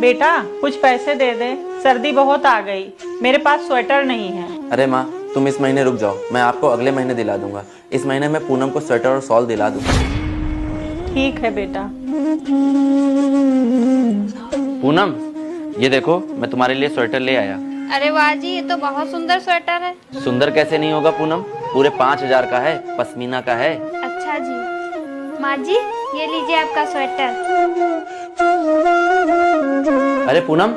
बेटा कुछ पैसे दे दे, सर्दी बहुत आ गई, मेरे पास स्वेटर नहीं है। अरे माँ, तुम इस महीने रुक जाओ, मैं आपको अगले महीने दिला दूंगा। इस महीने मैं पूनम को स्वेटर और शॉल दिला दूंगा। ठीक है बेटा। पूनम, ये देखो मैं तुम्हारे लिए स्वेटर ले आया। अरे वाह जी, ये तो बहुत सुंदर स्वेटर है। सुंदर कैसे नहीं होगा पूनम, पूरे 5,000 का है, पश्मीना का है। अच्छा जी। माँ जी, ये लीजिए आपका स्वेटर। अरे पूनम,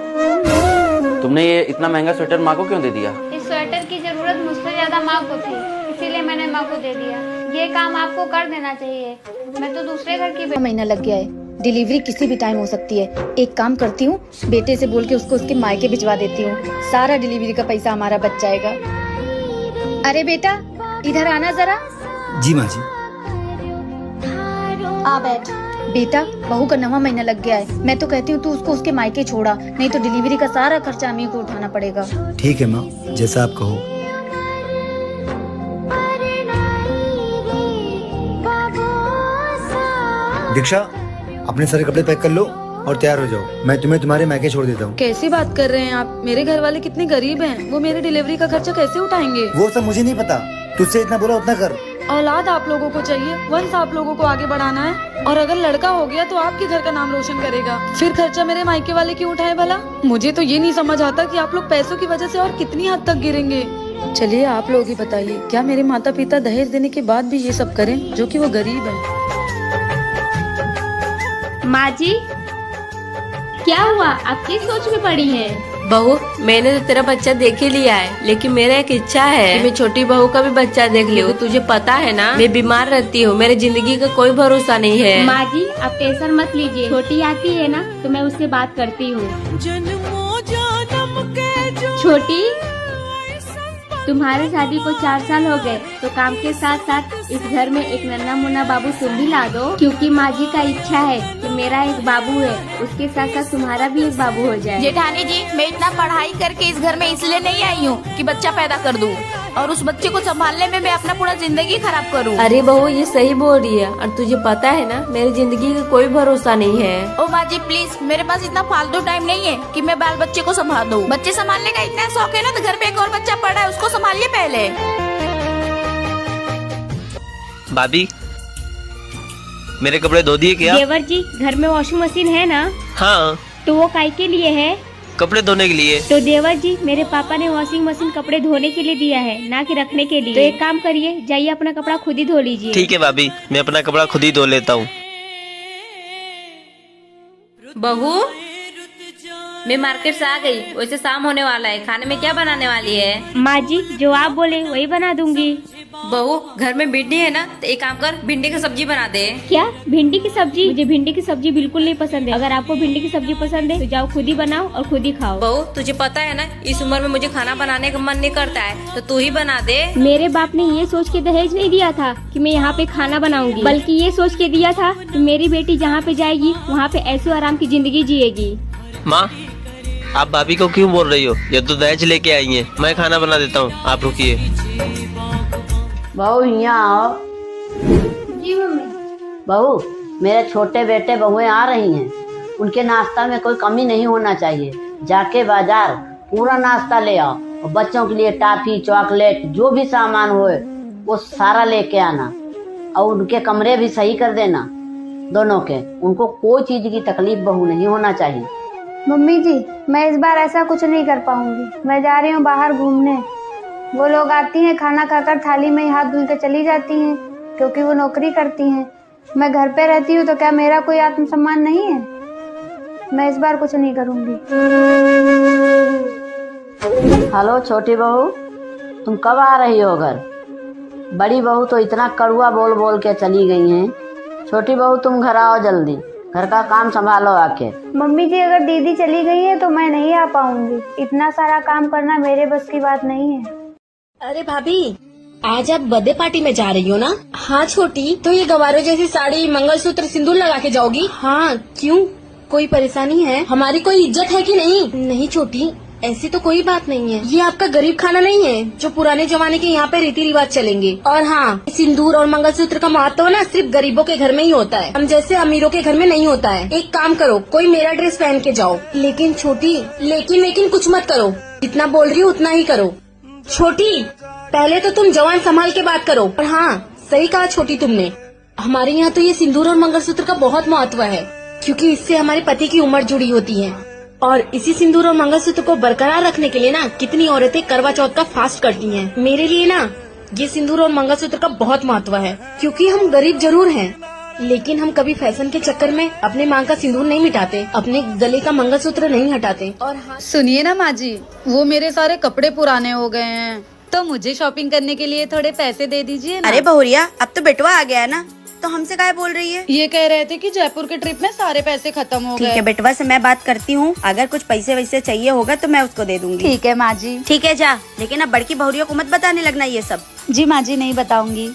तुमने ये इतना महंगा स्वेटर माँ को क्यों दे दिया? इस स्वेटर की जरूरत मुझसे ज्यादा माँ को थी, इसीलिए मैंने माँ को दे दिया। ये काम आपको कर देना चाहिए, मैं तो दूसरे घर की महीना लग गया है, डिलीवरी किसी भी टाइम हो सकती है। एक काम करती हूँ, बेटे से बोल के उसको उसके मायके भिजवा देती हूँ, सारा डिलीवरी का पैसा हमारा बच जाएगा। अरे बेटा, इधर आना जरा। जी माँ जी। आ बैठ। बेटा, बहू का 9वां महीना लग गया है, मैं तो कहती हूँ तू उसको उसके मायके छोड़ा, नहीं तो डिलीवरी का सारा खर्चा हमें को उठाना पड़ेगा। ठीक है माँ, जैसा आप कहो। दीक्षा, अपने सारे कपड़े पैक कर लो और तैयार हो जाओ, मैं तुम्हें तुम्हारे मायके छोड़ देता हूँ। कैसी बात कर रहे हैं आप? मेरे घर वाले कितने गरीब हैं, वो मेरे डिलीवरी का खर्चा कैसे उठाएंगे? वो सब मुझे नहीं पता, तुझसे इतना बोला उतना कर। औलाद आप लोगों को चाहिए, वंश आप लोगों को आगे बढ़ाना है, और अगर लड़का हो गया तो आपके घर का नाम रोशन करेगा। फिर खर्चा मेरे मायके वाले क्यों उठाए भला? मुझे तो ये नहीं समझ आता कि आप लोग पैसों की वजह से और कितनी हद तक गिरेंगे। चलिए आप लोग ही बताइए, क्या मेरे माता पिता दहेज देने के बाद भी ये सब करें, जो कि वो गरीब है? माँ जी, क्या हुआ? आप किस सोच में पड़ी हैं? बहू, मैंने तो तेरा बच्चा देख ही लिया है, लेकिन मेरा एक इच्छा है कि मैं छोटी बहू का भी बच्चा देख लूं। तुझे पता है ना, मैं बीमार रहती हूँ, मेरे जिंदगी का कोई भरोसा नहीं है। माँ जी, आप टेंशन मत लीजिए, छोटी आती है ना तो मैं उससे बात करती हूँ। छोटी, तुम्हारे शादी को 4 साल हो गए, तो काम के साथ साथ इस घर में एक नन्हा मुन्ना बाबू तुम भी ला दो, क्योंकि माँ जी का इच्छा है कि मेरा एक बाबू है, उसके साथ साथ तुम्हारा भी एक बाबू हो जाए। जेठानी जी, मैं इतना पढ़ाई करके इस घर में इसलिए नहीं आई हूँ कि बच्चा पैदा कर दूँ और उस बच्चे को संभालने में मैं अपना पूरा जिंदगी खराब करूँ। अरे बहू, ये सही बोल रही है, और तुझे पता है ना, मेरी जिंदगी का कोई भरोसा नहीं है। ओ माँ जी प्लीज, मेरे पास इतना फालतू टाइम नहीं है कि मैं बाल बच्चे को संभाल दूँ। बच्चे संभालने का इतना शौक है ना, तो घर पे एक और बच्चा पड़ा है, उसको संभालिए पहले। भाभी, मेरे कपड़े धो दिए क्या? देवर जी, घर में वॉशिंग मशीन है ना? हाँ। तो वो काय के लिए है? कपड़े धोने के लिए। तो देवर जी, मेरे पापा ने वॉशिंग मशीन कपड़े धोने के लिए दिया है, ना कि रखने के लिए। तो एक काम करिए, जाइए अपना कपड़ा खुद ही धो लीजिए। ठीक है भाभी, मैं अपना कपड़ा खुद ही धो लेता हूँ। बहू, मैं मार्केट से आ गई, वैसे शाम होने वाला है, खाने में क्या बनाने वाली है? माँ जी, जो आप बोले वही बना दूंगी। बहू, घर में भिंडी है ना, तो एक काम कर, भिंडी की सब्जी बना दे। क्या, भिंडी की सब्जी? मुझे भिंडी की सब्जी बिल्कुल नहीं पसंद है। अगर आपको भिंडी की सब्जी पसंद है तो जाओ खुद ही बनाओ और खुद ही खाओ। बहू, तुझे पता है ना, इस उम्र में मुझे खाना बनाने का मन नहीं करता है, तो तू ही बना दे। मेरे बाप ने ये सोच के दहेज नहीं दिया था कि मैं यहाँ पे खाना बनाऊंगी, बल्कि ये सोच के दिया था कि मेरी बेटी जहाँ पे जाएगी वहाँ पे ऐशो आराम की जिंदगी जिएगी। माँ, आप भाभी को क्यों बोल रही हो? ये तो दहेज लेके आई है, मैं खाना बना देता हूँ, आप रुकिए। बहू यहाँ आओ। जी मम्मी। बहू, मेरे छोटे बेटे बहुएं आ रही हैं, उनके नाश्ता में कोई कमी नहीं होना चाहिए। जाके बाजार पूरा नाश्ता ले आओ, और बच्चों के लिए टॉफी, चॉकलेट, जो भी सामान होए वो सारा लेके आना, और उनके कमरे भी सही कर देना दोनों के। उनको कोई चीज की तकलीफ बहू नहीं होना चाहिए। मम्मी जी, मैं इस बार ऐसा कुछ नहीं कर पाऊंगी, मैं जा रही हूँ बाहर घूमने। वो लोग आती हैं, खाना खाकर थाली में ही हाथ धुल के चली जाती हैं, क्योंकि वो नौकरी करती हैं। मैं घर पे रहती हूँ, तो क्या मेरा कोई आत्मसम्मान नहीं है? मैं इस बार कुछ नहीं करूँगी। हेलो छोटी बहू, तुम कब आ रही हो घर? बड़ी बहू तो इतना कड़वा बोल बोल के चली गई हैं। छोटी बहू तुम घर आओ जल्दी, घर का काम संभालो आके। मम्मी जी, अगर दीदी चली गई है तो मैं नहीं आ पाऊंगी, इतना सारा काम करना मेरे बस की बात नहीं है। अरे भाभी, आज आप बर्थडे पार्टी में जा रही हो ना? हाँ छोटी, तो ये गवारों जैसी साड़ी, मंगलसूत्र, सिंदूर लगा के जाओगी? हाँ, क्यों, कोई परेशानी है? हमारी कोई इज्जत है कि नहीं? नहीं छोटी, ऐसी तो कोई बात नहीं है, ये आपका गरीब खाना नहीं है जो पुराने जमाने के यहाँ पे रीति रिवाज चलेंगे। और हाँ, सिंदूर और मंगलसूत्र का महत्व ना सिर्फ गरीबों के घर में ही होता है, हम जैसे अमीरों के घर में नहीं होता है। एक काम करो, कोई मेरा ड्रेस पहन के जाओ। लेकिन छोटी, लेकिन कुछ मत करो, जितना बोल रही हूँ उतना ही करो। छोटी, पहले तो तुम जवान संभाल के बात करो। और हाँ, सही कहा छोटी तुमने, हमारे यहाँ तो ये सिंदूर और मंगलसूत्र का बहुत महत्व है, क्योंकि इससे हमारे पति की उम्र जुड़ी होती है। और इसी सिंदूर और मंगलसूत्र को बरकरार रखने के लिए ना कितनी औरतें करवा चौथ का फास्ट करती हैं। मेरे लिए ना ये सिंदूर और मंगलसूत्र का बहुत महत्व है, क्योंकि हम गरीब जरूर हैं, लेकिन हम कभी फैशन के चक्कर में अपने मांग का सिंदूर नहीं मिटाते, अपने गले का मंगलसूत्र नहीं हटाते। और हाँ, सुनिए ना माँ जी, वो मेरे सारे कपड़े पुराने हो गए हैं, तो मुझे शॉपिंग करने के लिए थोड़े पैसे दे दीजिए ना। अरे बहुरिया, अब तो बेटवा आ गया है ना, तो हमसे काहे बोल रही है? ये कह रहे थे कि जयपुर के ट्रिप में सारे पैसे खत्म हो गए। ठीक है, बेटवा से मैं बात करती हूँ, अगर कुछ पैसे वैसे चाहिए होगा तो मैं उसको दे दूंगी। ठीक है माँ जी। ठीक है, जा, लेकिन अब बड़की बहुरिया को मत बताने लगना ये सब। जी माँ जी, नहीं बताऊंगी।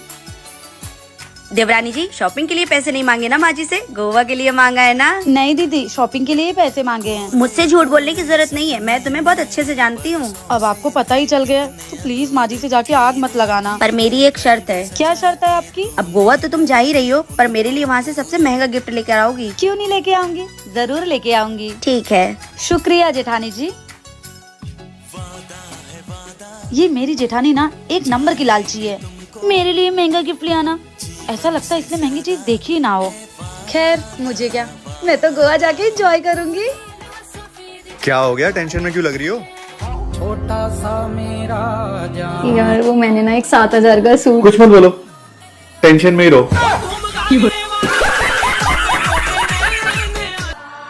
देवरानी जी, शॉपिंग के लिए पैसे नहीं मांगे ना माँ जी से, गोवा के लिए मांगा है ना? नहीं दीदी, शॉपिंग के लिए पैसे मांगे हैं। मुझसे झूठ बोलने की जरूरत नहीं है, मैं तुम्हें बहुत अच्छे से जानती हूँ। अब आपको पता ही चल गया, तो प्लीज माँ जी से जाके आग मत लगाना। पर मेरी एक शर्त है। क्या शर्त है आपकी? अब गोवा तो तुम जा ही रही हो, पर मेरे लिए वहाँ से सबसे महंगा गिफ्ट लेकर आओगी। क्यों नहीं लेके आऊंगी, जरूर लेके आऊंगी। ठीक है। शुक्रिया जेठानी जी। ये मेरी जेठानी ना एक नंबर की लालची है, मेरे लिए महंगा गिफ्ट ले आना। ऐसा लगता है इसने महंगी चीज देखी ही ना हो। खैर मुझे क्या, मैं तो गोवा जाके एंजॉय करूंगी। क्या हो गया, टेंशन में क्यों लग रही हो? छोटा सा मेरा यार वो मैंने ना एक 7,000 का सूट। कुछ मत बोलो, टेंशन में ही रहो।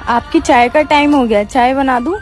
आपकी चाय का टाइम हो गया, चाय बना दूं?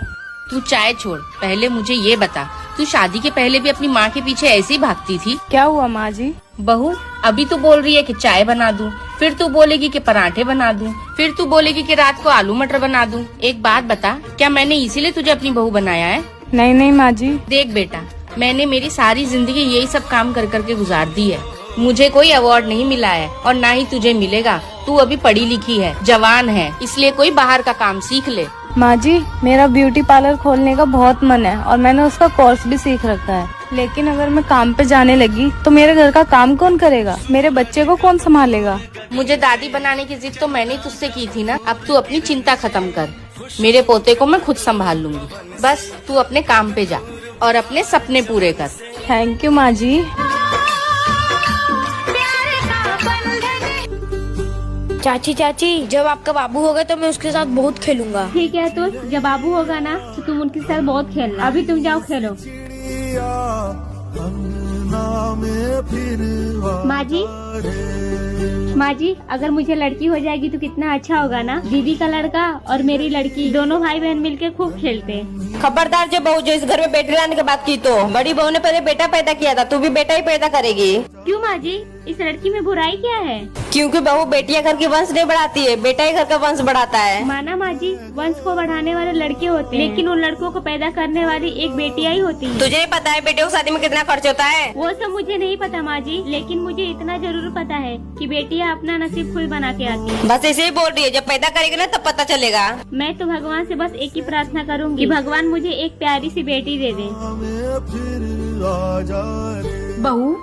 तू चाय छोड़, पहले मुझे ये बता, तू शादी के पहले भी अपनी माँ के पीछे ऐसे ही भागती थी? क्या हुआ माँ जी? बहू, अभी तू बोल रही है कि चाय बना दूं, फिर तू बोलेगी कि पराठे बना दूं, फिर तू बोलेगी कि रात को आलू मटर बना दूं। एक बात बता, क्या मैंने इसीलिए तुझे अपनी बहू बनाया है? नहीं नहीं माँ जी। देख बेटा, मैंने मेरी सारी जिंदगी यही सब काम कर करके गुजार दी है, मुझे कोई अवार्ड नहीं मिला है और ना ही तुझे मिलेगा। तू अभी पढ़ी लिखी है, जवान है, इसलिए कोई बाहर का काम सीख ले। माँ जी, मेरा ब्यूटी पार्लर खोलने का बहुत मन है और मैंने उसका कोर्स भी सीख रखा है, लेकिन अगर मैं काम पे जाने लगी तो मेरे घर का काम कौन करेगा, मेरे बच्चे को कौन संभालेगा? मुझे दादी बनाने की जिद तो मैंने तुझसे की थी ना। अब तू अपनी चिंता खत्म कर, मेरे पोते को मैं खुद संभाल लूंगी। बस तू अपने काम पे जा और अपने सपने पूरे कर। थैंक यू माँ जी। चाची चाची, जब आपका बाबू होगा तो मैं उसके साथ बहुत खेलूंगा। ठीक है, तो जब बाबू होगा ना तो तुम उनके साथ बहुत खेलना। अभी तुम जाओ खेलो। माँ जी, अगर मुझे लड़की हो जाएगी तो कितना अच्छा होगा ना। दीदी का लड़का और मेरी लड़की दोनों भाई बहन मिलके खूब खेलते हैं। खबरदार जो बहू जो इस घर में बेटे लाने की बात की, तो बड़ी बहू ने पहले बेटा पैदा किया था, तू भी बेटा ही पैदा करेगी। क्यों माँ जी, इस लड़की में बुराई क्या है? क्योंकि बहू बेटियां घर की वंश नहीं बढ़ाती है, बेटा ही घर का वंश बढ़ाता है। माना माँ जी, वंश को बढ़ाने वाले लड़के होते हैं, लेकिन उन लड़कों को पैदा करने वाली एक बेटियां ही होती है। तुझे ही पता है बेटे को शादी में कितना खर्च होता है? वो सब मुझे नहीं पता माँ जी, लेकिन मुझे इतना जरूर पता है कि बेटियां अपना नसीब खुद बना के आती है। बस ऐसे ही बोल रही है, जब पैदा करेगी ना तब पता चलेगा। मैं तो भगवान से बस एक ही प्रार्थना करूंगी कि भगवान मुझे एक प्यारी सी बेटी दे दे। बहू।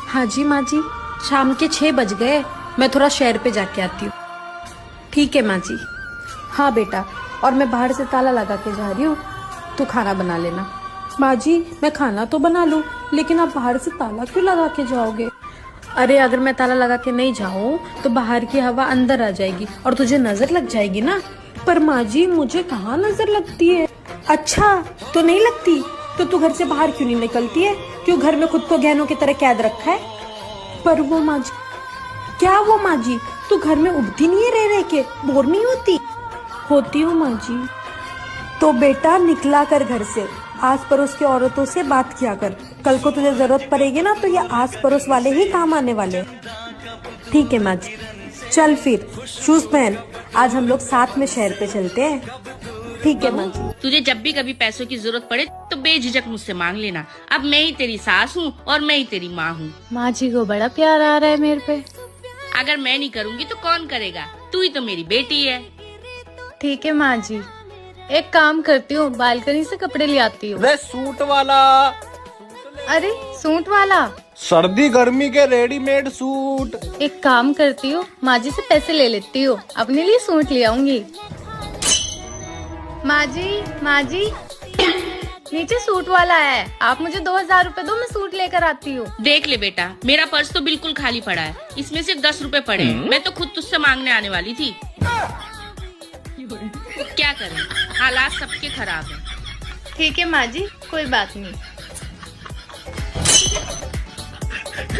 हाँ जी माँ जी, शाम के 6 बज गए, मैं थोड़ा शहर पे जाके आती हूँ। ठीक है माँ जी। हाँ बेटा, और मैं बाहर से ताला लगा के जा रही हूँ, तू खाना बना लेना। माँ जी, मैं खाना तो बना लूँ, लेकिन आप बाहर से ताला क्यों लगा के जाओगे? अरे अगर मैं ताला लगा के नहीं जाऊँ तो बाहर की हवा अंदर आ जाएगी और तुझे नजर लग जाएगी ना। पर माँ जी, मुझे कहाँ नजर लगती है? अच्छा, तो नहीं लगती तो तू घर से बाहर क्यों नहीं निकलती है? क्यों घर में खुद को गहनों की तरह कैद रखा है? पर वो माँ जी, क्या वो माँ जी, तू घर में उबती नहीं है रह के, बोर नहीं होती? होती हूँ माँ जी। तो बेटा निकला कर घर से, आस पड़ोस की औरतों से बात किया कर, कल को तुझे जरूरत पड़ेगी ना तो ये आस पड़ोस वाले ही काम आने वाले। ठीक है माँ जी, चल फिर शूज पहन, आज हम लोग साथ में शहर पे चलते हैं। ठीक है माँ जी। तुझे जब भी कभी पैसों की जरूरत पड़े तो बेझिझक मुझसे मांग लेना। अब मैं ही तेरी सास हूँ और मैं ही तेरी माँ हूँ। माँ जी को बड़ा प्यार आ रहा है मेरे पे। अगर मैं नहीं करूँगी तो कौन करेगा? तू ही तो मेरी बेटी है। ठीक है माँ जी, एक काम करती हूँ, बालकनी से कपड़े ले आती हूँ। वे सूट वाला, अरे सूट वाला? सर्दी गर्मी के रेडीमेड सूट। एक काम करती हूँ, माँ जी से पैसे ले लेती हूँ, अपने लिए सूट ले आऊंगी। माँ जी नीचे सूट वाला है, आप मुझे 2000 रुपए दो, मैं सूट लेकर आती हूँ। देख ले बेटा, मेरा पर्स तो बिल्कुल खाली पड़ा है, इसमें सिर्फ 10 रुपए पड़े हैं। मैं तो खुद तुझसे मांगने आने वाली थी। क्या करें, हालात सबके खराब हैं। ठीक है माँ जी, कोई बात नहीं।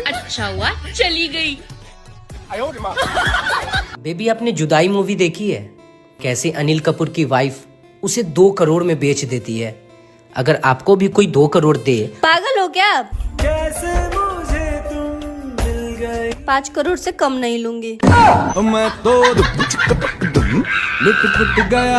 अच्छा हुआ चली गई। बेबी, आपने जुदाई मूवी देखी है? कैसे अनिल कपूर की वाइफ उसे 2 करोड़ में बेच देती है। अगर आपको भी कोई 2 करोड़ दे। पागल हो क्या आप? कैसे मुझे तुम मिल गई। 5 करोड़ से कम नहीं लूंगी। मैं तो लुट पुट गया।